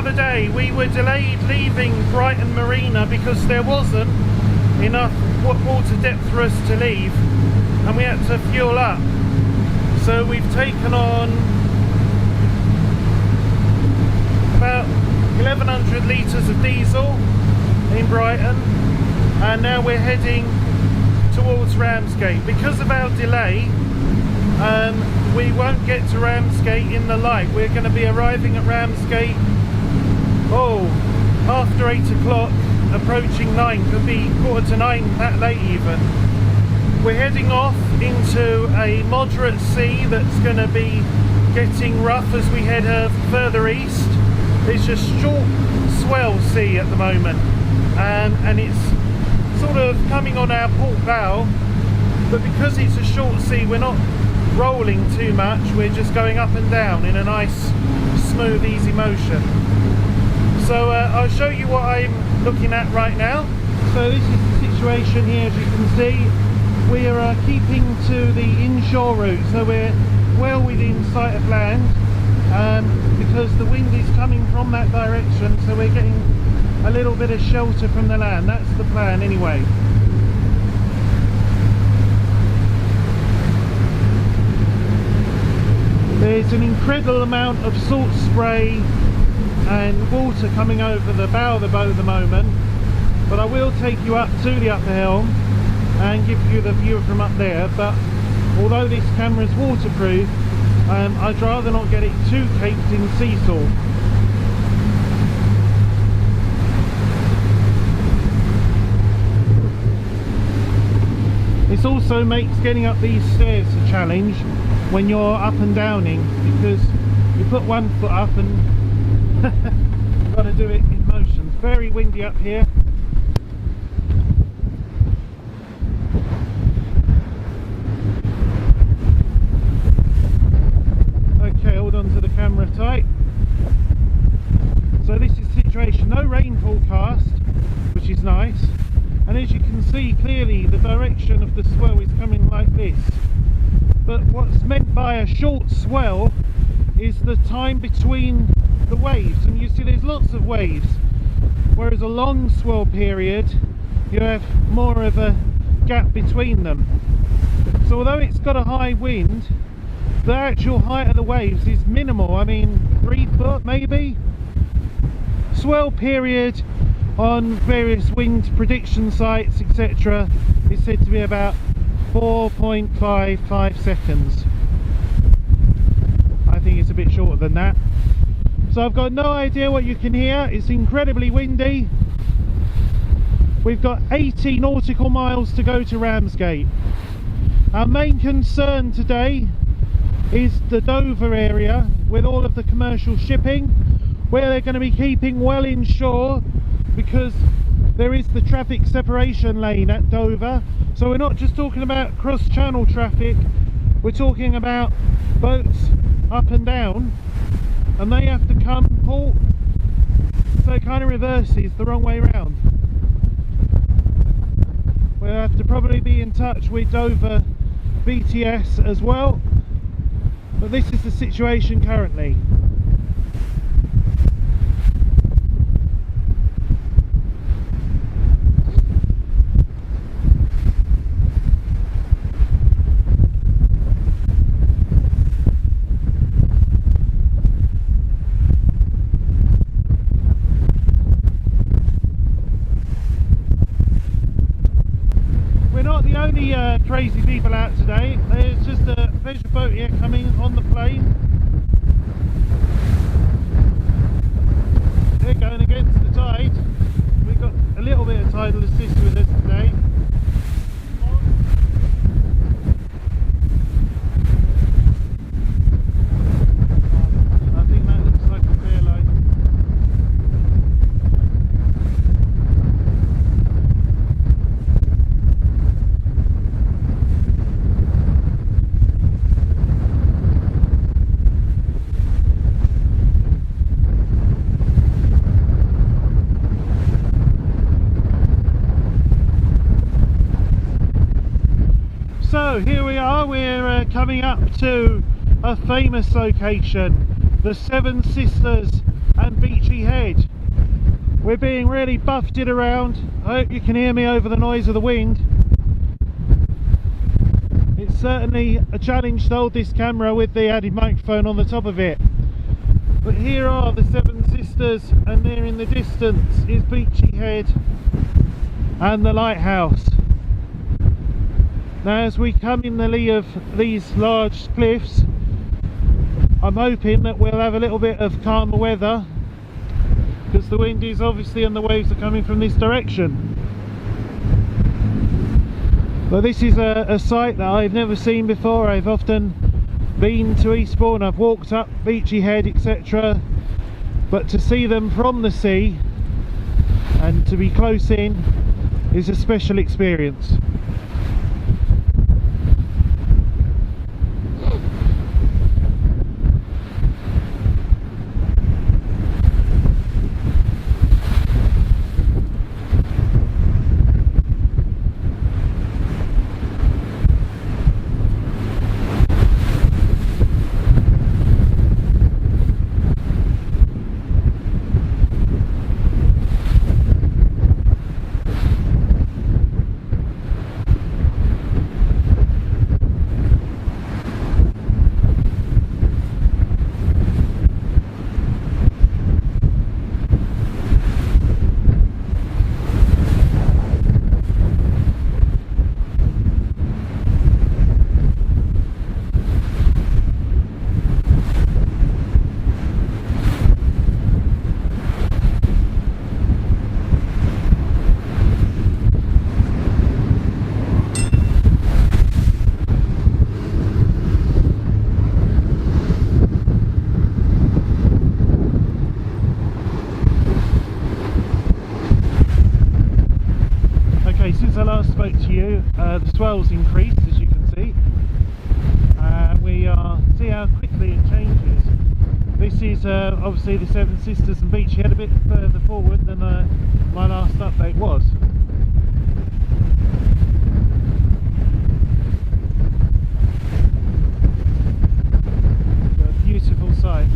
other day we were delayed leaving Brighton Marina because there wasn't enough water depth for us to leave, and we had to fuel up. So we've taken on about 1100 litres of diesel in Brighton, and now we're heading towards Ramsgate. Because of our delay, we won't get to Ramsgate in the light. We're going to be arriving at Ramsgate after 8 o'clock, approaching 9, could be 8:45, that late even. We're heading off into a moderate sea that's going to be getting rough as we head further east. It's a short swell sea at the moment, and it's sort of coming on our port bow, but because it's a short sea we're not rolling too much, we're just going up and down in a nice smooth easy motion. So I'll show you what I'm looking at right now. So this is the situation here. As you can see, we are keeping to the inshore route, so we're well within sight of land, because the wind is coming from that direction, so we're getting a little bit of shelter from the land. That's the plan anyway. There's an incredible amount of salt spray and water coming over the bow of the boat at the moment, but I will take you up to the upper helm and give you the view from up there. But although this camera is waterproof, I'd rather not get it too caked in sea salt. This also makes getting up these stairs a challenge when you're up and downing, because you put one foot up and you've got to do it in motion. It's very windy up here. Okay, hold on to the camera tight. So this is the situation. No rain forecast, which is nice, and as you can see clearly the direction of the swell is coming like this. But what's meant by a short swell is the time between the waves, and you see there's lots of waves, whereas a long swell period you have more of a gap between them. So although it's got a high wind, the actual height of the waves is minimal. I mean 3 foot maybe. Swell period on various wind prediction sites etc. is said to be about 4.55 seconds. I think it's a bit shorter than that. So I've got no idea what you can hear. It's incredibly windy. We've got 80 nautical miles to go to Ramsgate. Our main concern today is the Dover area with all of the commercial shipping, where they're going to be keeping well inshore because there is the traffic separation lane at Dover. So we're not just talking about cross-channel traffic, we're talking about boats up and down, and they have to come port, so it kind of reverses the wrong way round. We'll have to probably be in touch with Dover BTS as well, but this is the situation currently. Crazy people out today. There's just a pleasure boat here coming on the plane. They're going against the tide. We've got a little bit of tidal assist with us today. I think that looks like a fair line. So here we are, we're coming up to a famous location, the Seven Sisters and Beachy Head. We're being really buffeted around. I hope you can hear me over the noise of the wind. It's certainly a challenge to hold this camera with the added microphone on the top of it. But here are the Seven Sisters, and there in the distance is Beachy Head and the lighthouse. Now as we come in the lee of these large cliffs, I'm hoping that we'll have a little bit of calmer weather, because the wind is obviously and the waves are coming from this direction. But this is a site that I've never seen before. I've often been to Eastbourne, I've walked up Beachy Head, etc. But to see them from the sea and to be close in is a special experience. Since I last spoke to you, the swell's increased, as you can see. See how quickly it changes. This is obviously the Seven Sisters and Beachy Head, a bit further forward than my last update was. A beautiful sight.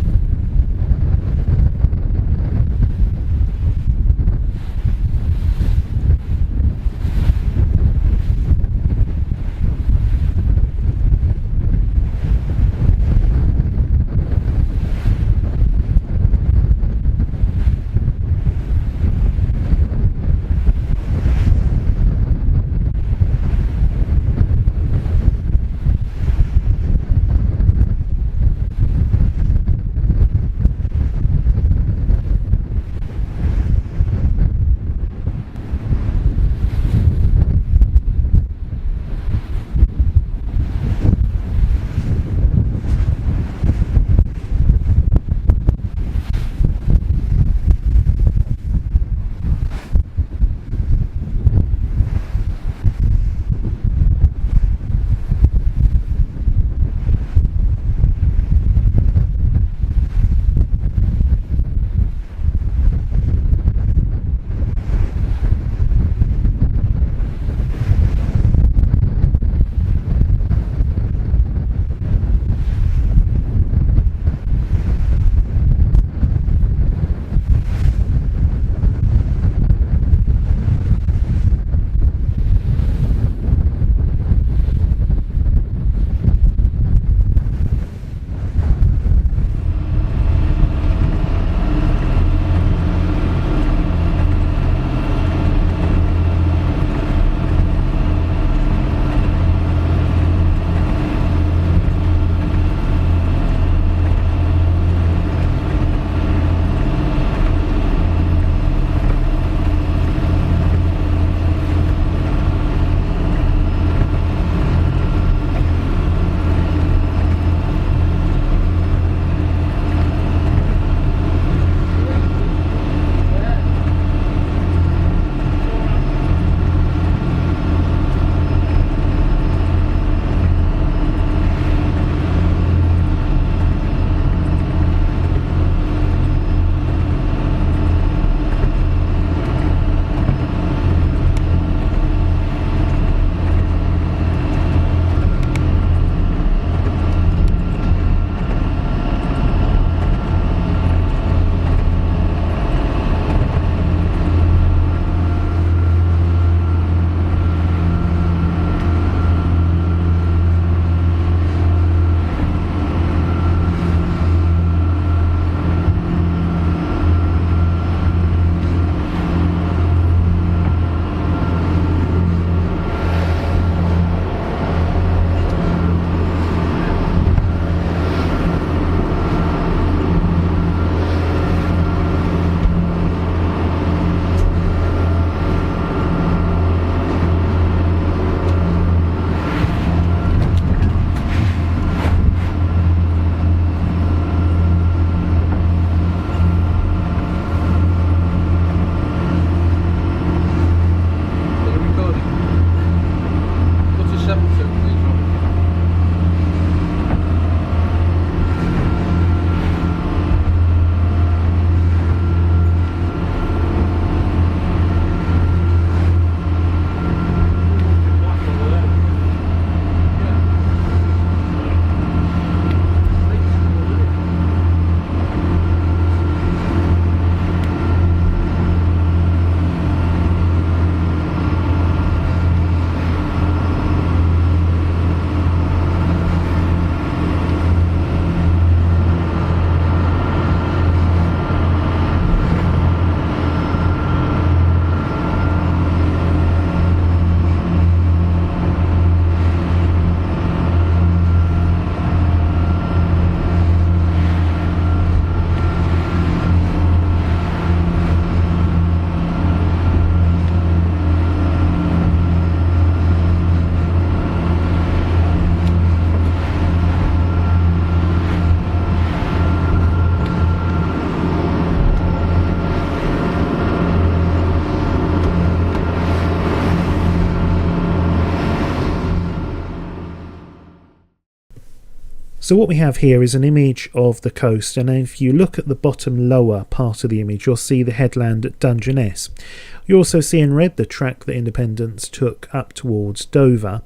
So what we have here is an image of the coast, and if you look at the bottom lower part of the image, you'll see the headland at Dungeness. You also see in red the track that Independence took up towards Dover.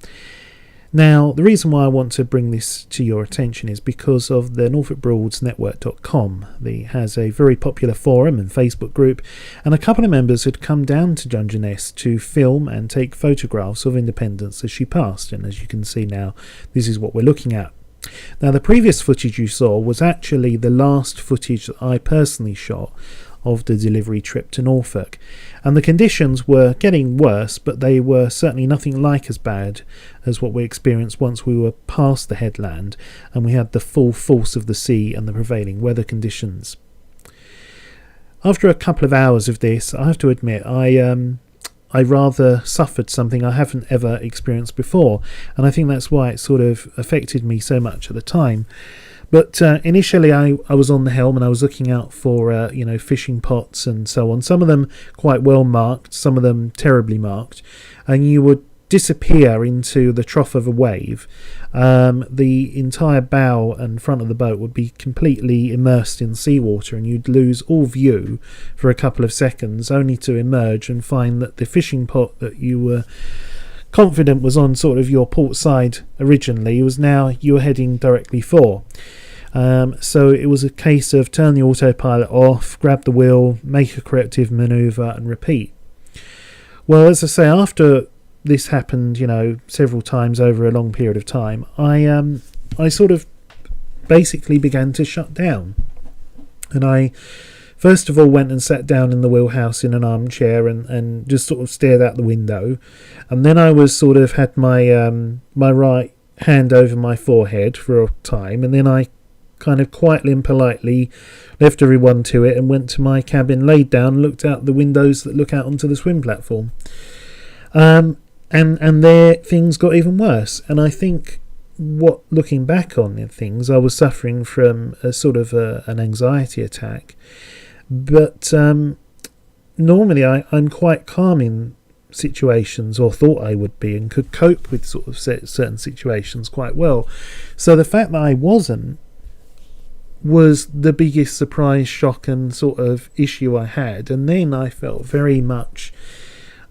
Now, the reason why I want to bring this to your attention is because of the NorfolkBroadsNetwork.com. It has a very popular forum and Facebook group, and a couple of members had come down to Dungeness to film and take photographs of Independence as she passed, and as you can see now, this is what we're looking at. Now, the previous footage you saw was actually the last footage that I personally shot of the delivery trip to Norfolk, and the conditions were getting worse, but they were certainly nothing like as bad as what we experienced once we were past the headland and we had the full force of the sea and the prevailing weather conditions. After a couple of hours of this, I have to admit I rather suffered something I haven't ever experienced before, and I think that's why it sort of affected me so much at the time. But initially I was on the helm and I was looking out for fishing pots and so on, some of them quite well marked, some of them terribly marked, and you would disappear into the trough of a wave. The entire bow and front of the boat would be completely immersed in seawater, and you'd lose all view for a couple of seconds, only to emerge and find that the fishing pot that you were confident was on sort of your port side originally was now you were heading directly for. So it was a case of turn the autopilot off, grab the wheel, make a corrective manoeuvre and repeat. Well, as I say, after this happened, several times over a long period of time, I sort of basically began to shut down. And I first of all went and sat down in the wheelhouse in an armchair and just sort of stared out the window. And then I was sort of had my my right hand over my forehead for a time, and then I kind of quietly and politely left everyone to it and went to my cabin, laid down, looked out the windows that look out onto the swim platform. And there things got even worse. And I think looking back on things, I was suffering from a sort of an anxiety attack. But normally I'm quite calm in situations, or thought I would be, and could cope with sort of certain situations quite well. So the fact that I wasn't was the biggest surprise, shock and sort of issue I had. And then I felt very much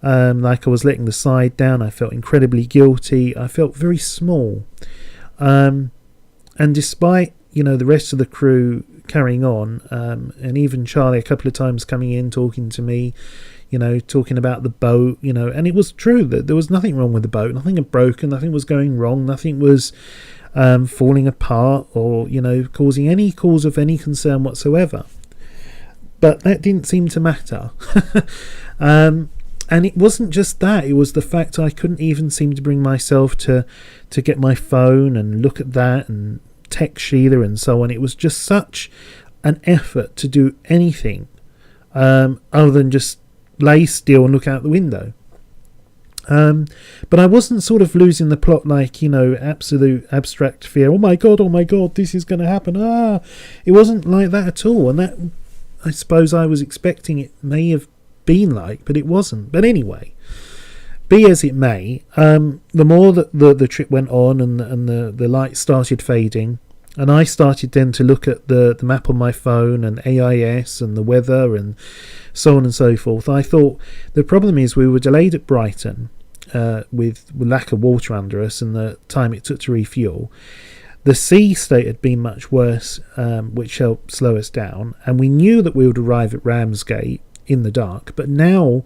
like I was letting the side down. I felt incredibly guilty. I felt very small. And despite, the rest of the crew carrying on, and even Charlie a couple of times coming in, talking to me, talking about the boat, and it was true that there was nothing wrong with the boat. Nothing had broken. Nothing was going wrong. Nothing was falling apart or, causing any cause of any concern whatsoever. But that didn't seem to matter. And it wasn't just that, it was the fact I couldn't even seem to bring myself to get my phone and look at that and text Sheila and so on. It was just such an effort to do anything other than just lay still and look out the window. But I wasn't sort of losing the plot like, absolute abstract fear. Oh my god, this is going to happen. It wasn't like that at all. And that, I suppose I was expecting it may have been like, but it wasn't. But anyway, be as it may, the more that the trip went on and the lights started fading, and I started then to look at the map on my phone and AIS and the weather and so on and so forth, I thought the problem is we were delayed at Brighton with lack of water under us and the time it took to refuel. The sea state had been much worse, which helped slow us down, and we knew that we would arrive at Ramsgate in the dark, but now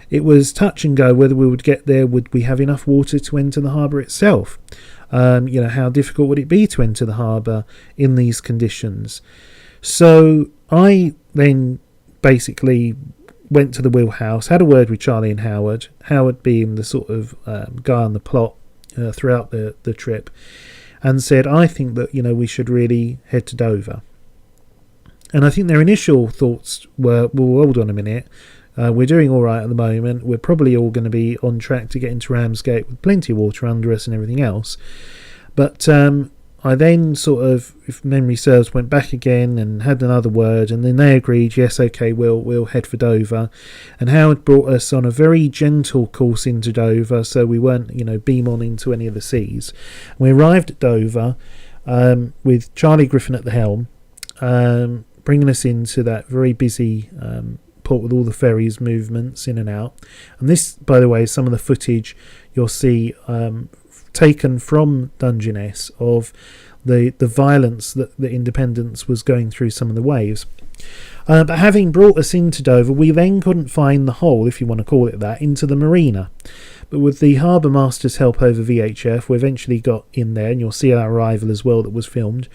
it was touch and go whether we would get there. Would we have enough water to enter the harbour itself? How difficult would it be to enter the harbour in these conditions? So I then basically went to the wheelhouse, had a word with Charlie and Howard being the sort of guy on the plot throughout the trip, and said, I think that we should really head to Dover. And I think their initial thoughts were, well, hold on a minute, we're doing all right at the moment, we're probably all going to be on track to get into Ramsgate with plenty of water under us and everything else. But I then sort of, if memory serves, went back again and had another word, and then they agreed, yes, okay, we'll head for Dover. And Howard brought us on a very gentle course into Dover, so we weren't beam on into any of the seas. We arrived at Dover. with Charlie Griffin at the helm, bringing us into that very busy port with all the ferries movements in and out. And this, by the way, is some of the footage you'll see taken from Dungeness of the violence that the Independence was going through some of the waves. But having brought us into Dover, we then couldn't find the hole, if you want to call it that, into the marina. But with the harbour master's help over VHF, we eventually got in there, and you'll see our arrival as well that was filmed.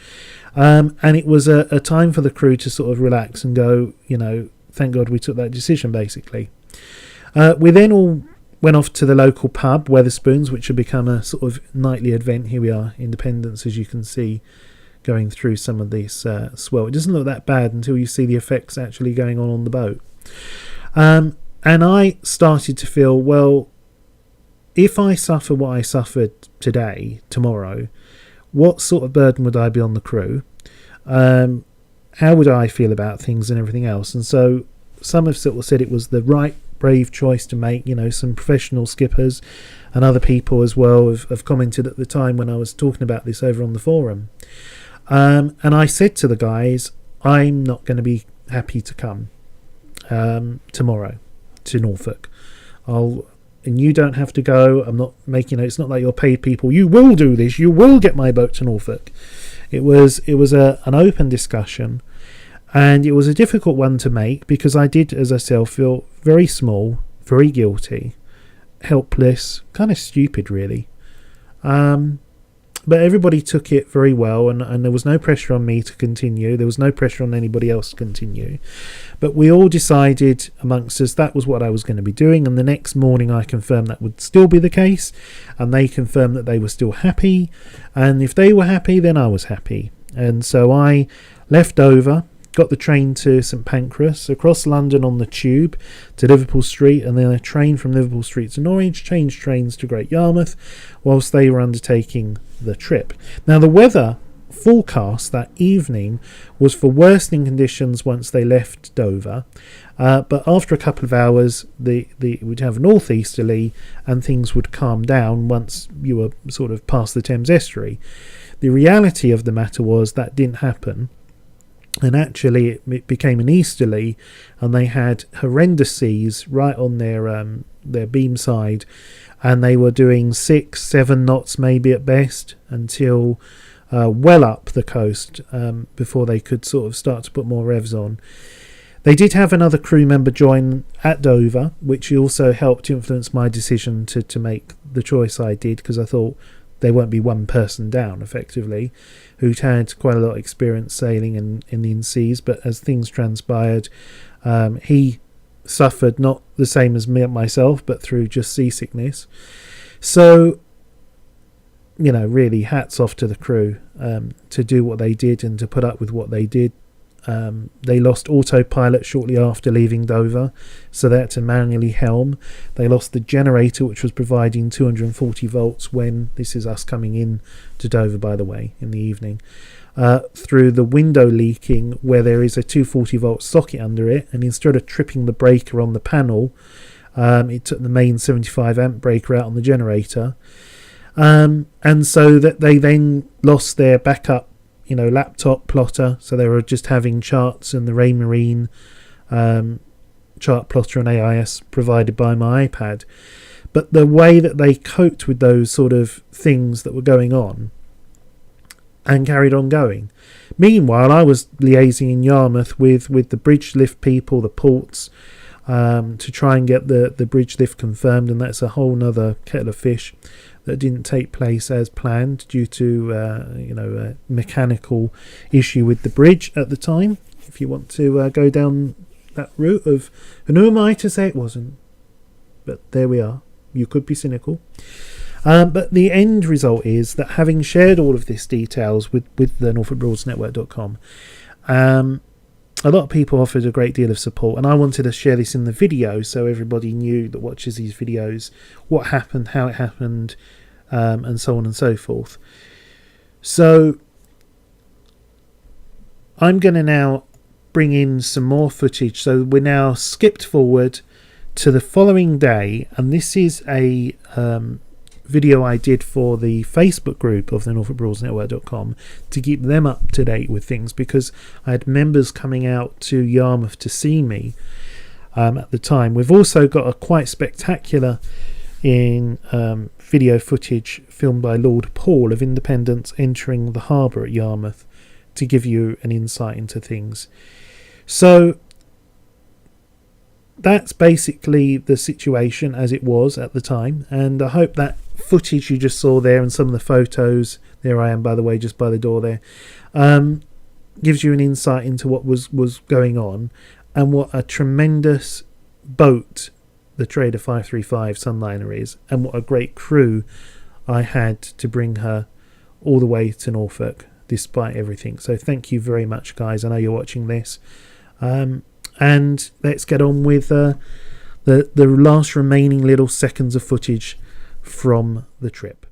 And it was a time for the crew to sort of relax and go, thank God we took that decision, basically. We then all went off to the local pub, Weatherspoons, which had become a sort of nightly event. Here we are, Independence, as you can see, going through some of this swell. It doesn't look that bad until you see the effects actually going on the boat. And I started to feel, well, if I suffer what I suffered tomorrow, what sort of burden would I be on the crew? How would I feel about things and everything else? And so some have sort of said it was the right, brave choice to make. Some professional skippers and other people as well have commented at the time when I was talking about this over on the forum. And I said to the guys, I'm not going to be happy to come tomorrow to Norfolk. And you don't have to go. I'm not making it's not like you're paid people. You will do this. You will get my boat to Norfolk. It was an open discussion, and it was a difficult one to make because I did, as I said, feel very small, very guilty, helpless, kind of stupid, really. But everybody took it very well, and there was no pressure on me to continue. There was no pressure on anybody else to continue. But we all decided amongst us that was what I was going to be doing, and the next morning I confirmed that would still be the case, and they confirmed that they were still happy, and if they were happy, then I was happy. And so I left Dover, got the train to St Pancras, across London on the tube to Liverpool Street, and then a train from Liverpool Street to Norwich, changed trains to Great Yarmouth, whilst they were undertaking the trip. Now, the weather forecast that evening was for worsening conditions once they left Dover, but after a couple of hours it would have northeasterly and things would calm down once you were sort of past the Thames estuary. The reality of the matter was that didn't happen, and actually it became an easterly, and they had horrendous seas right on their beam side, and they were doing 6-7 knots maybe at best until well up the coast before they could sort of start to put more revs on. They did have another crew member join at Dover, which also helped influence my decision to make the choice I did, because I thought there won't be one person down, effectively, who'd had quite a lot of experience sailing in the seas. But as things transpired, he suffered not the same as myself, but through just seasickness. So, really hats off to the crew to do what they did and to put up with what they did. They lost autopilot shortly after leaving Dover, so they had to manually helm. They lost the generator, which was providing 240 volts when, this is us coming in to Dover, by the way, in the evening, through the window leaking where there is a 240 volt socket under it, and instead of tripping the breaker on the panel, it took the main 75 amp breaker out on the generator, and so that they then lost their backup laptop plotter, so they were just having charts and the Ray Marine chart plotter and AIS provided by my iPad. But the way that they coped with those sort of things that were going on and carried on going. Meanwhile, I was liaising in Yarmouth with the bridge lift people, the ports, to try and get the bridge lift confirmed, and that's a whole nother kettle of fish that didn't take place as planned due to a mechanical issue with the bridge at the time. If you want to go down that route of, and who am I to say it wasn't? But there we are. You could be cynical. But the end result is that, having shared all of this details with the NorfolkBroadsNetwork.com, a lot of people offered a great deal of support, and I wanted to share this in the video so everybody knew that watches these videos what happened, how it happened, and so on and so forth. So I'm going to now bring in some more footage. So we're now skipped forward to the following day, and this is a video I did for the Facebook group of the NorfolkBroadsNetwork.com to keep them up to date with things, because I had members coming out to Yarmouth to see me at the time. We've also got a quite spectacular video footage filmed by Lord Paul of independents entering the harbour at Yarmouth to give you an insight into things. So that's basically the situation as it was at the time, and I hope that footage you just saw there and some of the photos, there I am by the way, just by the door there, gives you an insight into what was going on, and what a tremendous boat the Trader 535 Sunliner is, and what a great crew I had to bring her all the way to Norfolk despite everything. So thank you very much, guys. I know you're watching this. And let's get on with the last remaining little seconds of footage from the trip.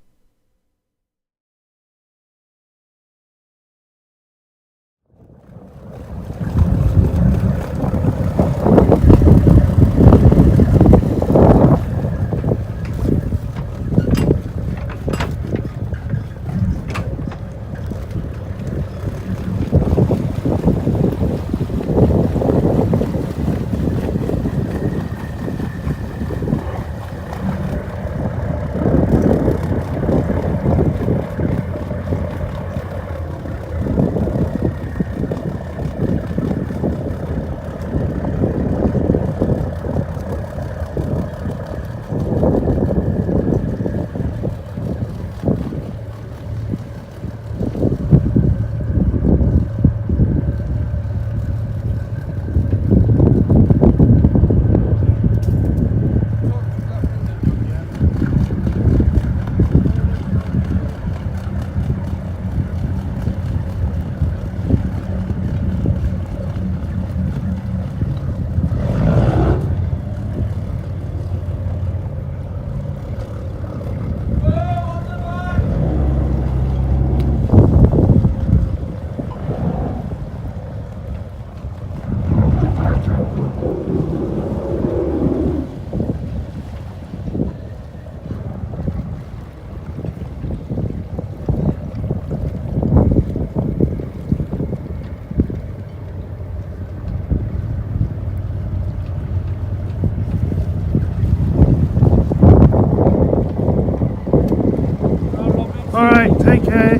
Alright, take care.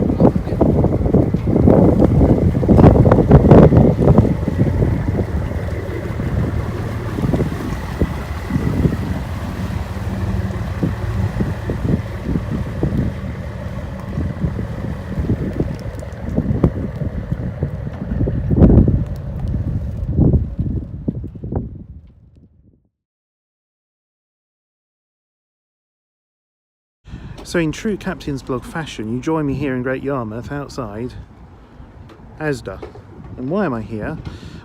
So in true Captain's Blog fashion, you join me here in Great Yarmouth outside Asda. And why am I here?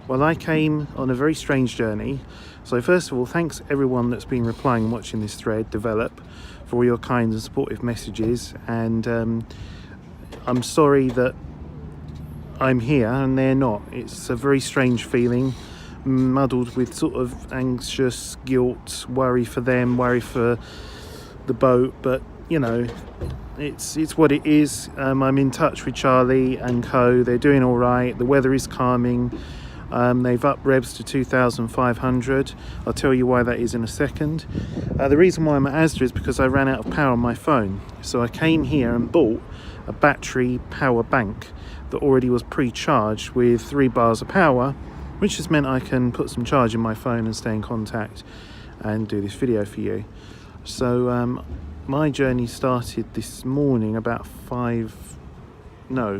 Well, I came on a very strange journey. So first of all, thanks everyone that's been replying and watching this thread develop for all your kind and supportive messages. And I'm sorry that I'm here and they're not. It's a very strange feeling, muddled with sort of anxious guilt, worry for them, worry for the boat, but you know, it's what it is. I'm in touch with Charlie and co. They're doing all right. The weather is calming. They've upped revs to 2,500. I'll tell you why that is in a second. The reason why I'm at Asda is because I ran out of power on my phone. So I came here and bought a battery power bank that already was pre-charged with 3 bars of power, which has meant I can put some charge in my phone and stay in contact and do this video for you. So my journey started this morning about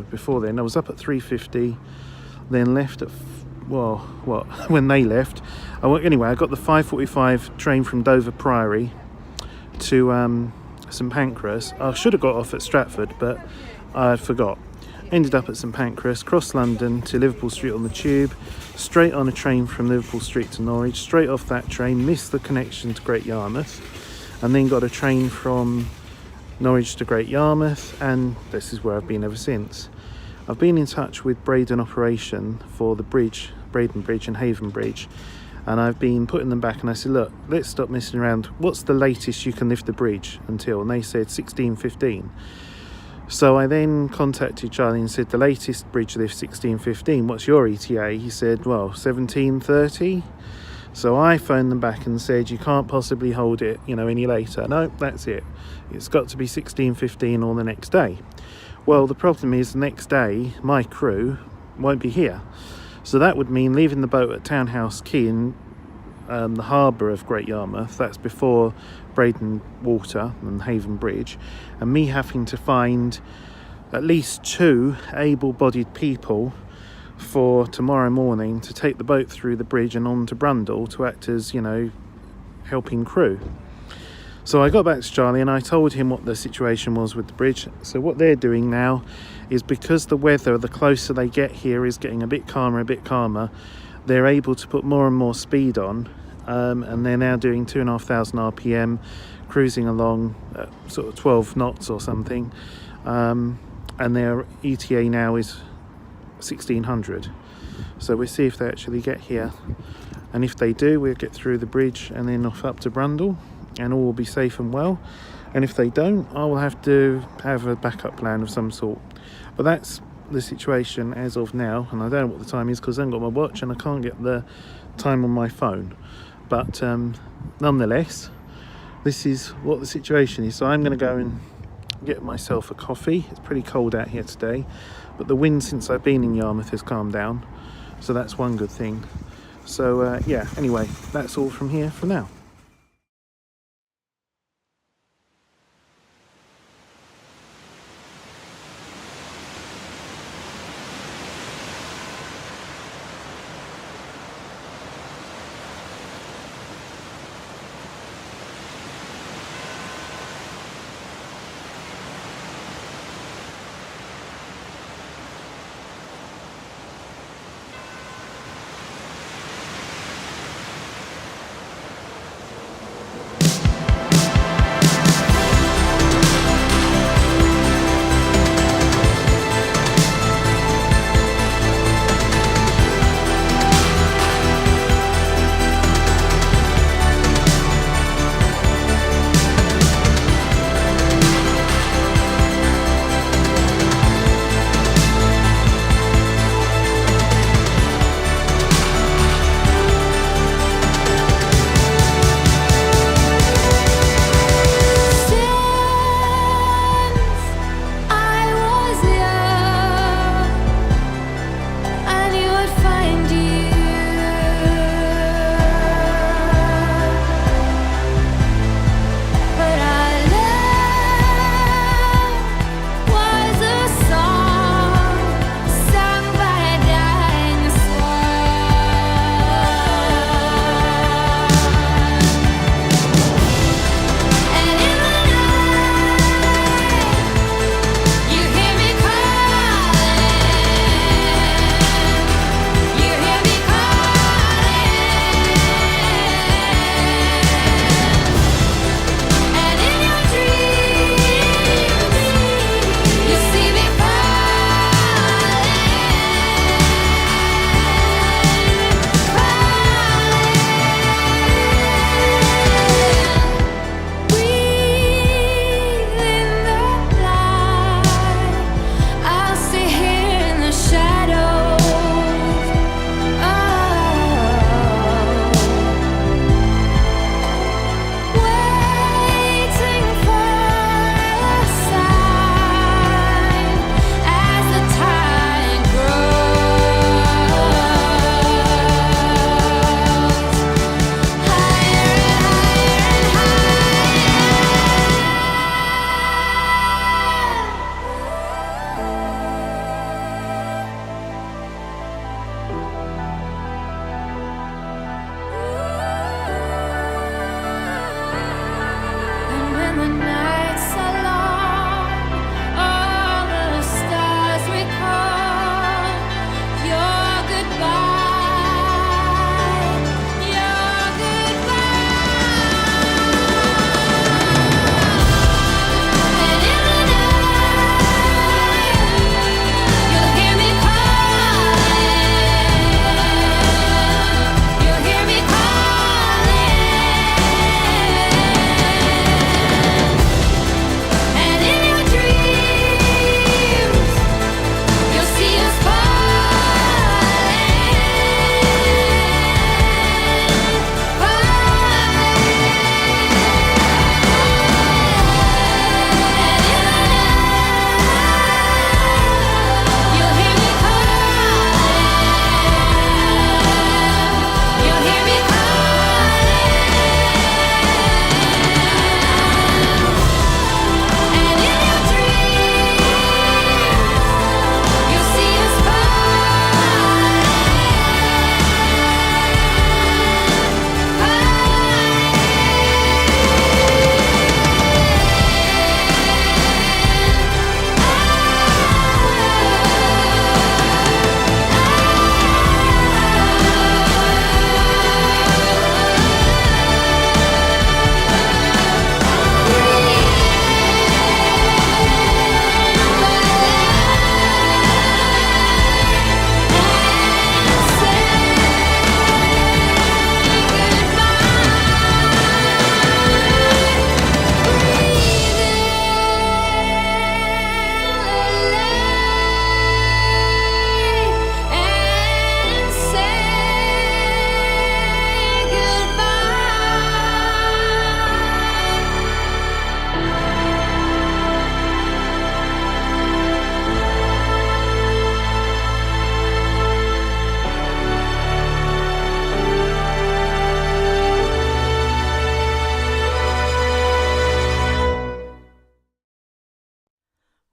before then. I was up at 3:50, then left at when they left. Anyway, I got the 5:45 train from Dover Priory to St Pancras. I should have got off at Stratford, but I forgot. Ended up at St Pancras, crossed London to Liverpool Street on the tube, straight on a train from Liverpool Street to Norwich, straight off that train, missed the connection to Great Yarmouth, and then got a train from Norwich to Great Yarmouth, and this is where I've been ever since. I've been in touch with Braden Operation for the bridge, Braden Bridge and Haven Bridge, and I've been putting them back, and I said, look, let's stop messing around. What's the latest you can lift the bridge until? And they said 16:15. So I then contacted Charlie and said, the latest bridge lift 16:15. What's your ETA? He said, well, 17:30. So I phoned them back and said, you can't possibly hold it, any later. No, that's it. It's got to be 16:15 or the next day. Well, the problem is the next day my crew won't be here. So that would mean leaving the boat at Townhouse Quay in the harbour of Great Yarmouth. That's before Brighton Water and Haven Bridge, and me having to find at least 2 able-bodied people for tomorrow morning to take the boat through the bridge and on to Brundall to act as, helping crew. So I got back to Charlie and I told him what the situation was with the bridge. So what they're doing now is, because the weather, the closer they get here, is getting a bit calmer, they're able to put more and more speed on, and they're now doing 2,500 RPM, cruising along at sort of 12 knots or something, and their ETA now is 1600. So we'll see if they actually get here, and if they do, we'll get through the bridge and then off up to Brundall, and all will be safe and well. And if they don't, I will have to have a backup plan of some sort. But that's the situation as of now, and I don't know what the time is because I haven't got my watch and I can't get the time on my phone. But nonetheless, this is what the situation is. So I'm going to go and get myself a coffee. It's pretty cold out here today, but the wind since I've been in Yarmouth has calmed down, so that's one good thing. So yeah, anyway, that's all from here for now.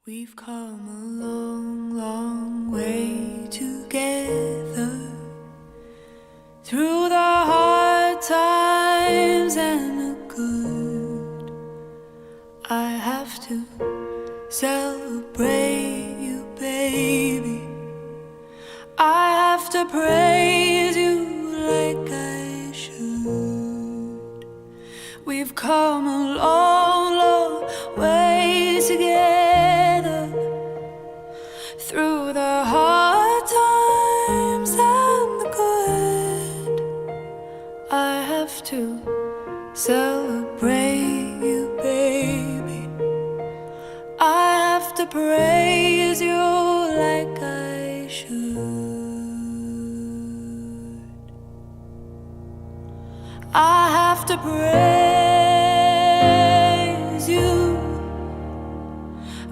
We've come a long, long way together, through the hard times and the good. I have to celebrate you, baby. I have to praise you like I should. We've come a long, long way together, through the hard times and the good. I have to celebrate you, baby. I have to praise you like I should. I have to praise you.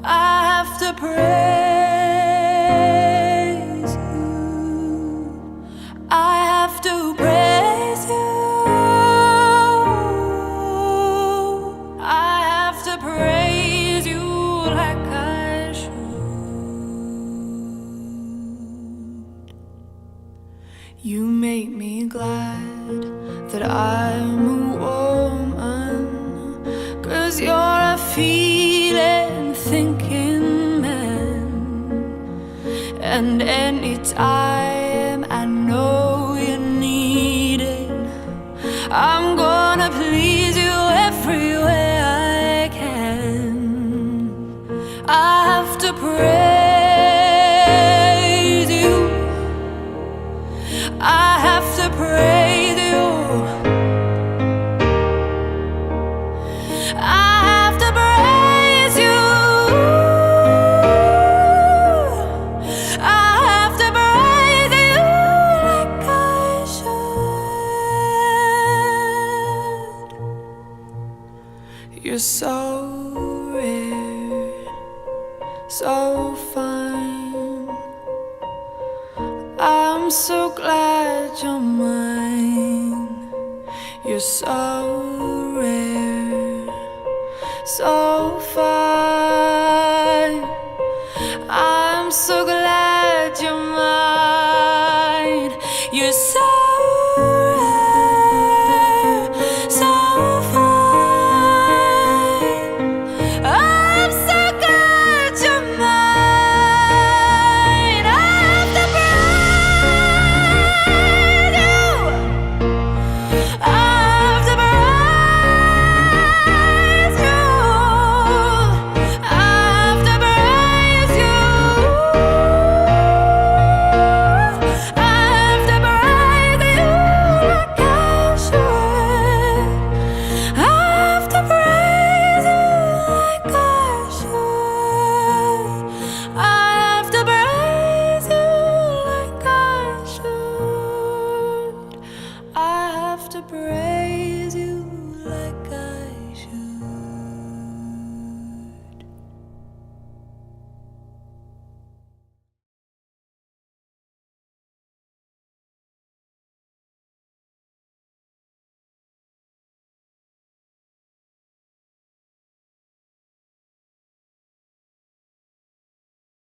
I have to praise you. I have to praise you. I have to praise you like I should. You make me glad that I'm a woman, 'cause you're a feeling, thinking man. And anytime I know you need it, I'm gonna please you every way I can. I have to praise you. I have to praise you. I have to praise you. I have to praise you like I should. You're so rare, so fine. I'm so glad you're mine. You're so rare, so fine.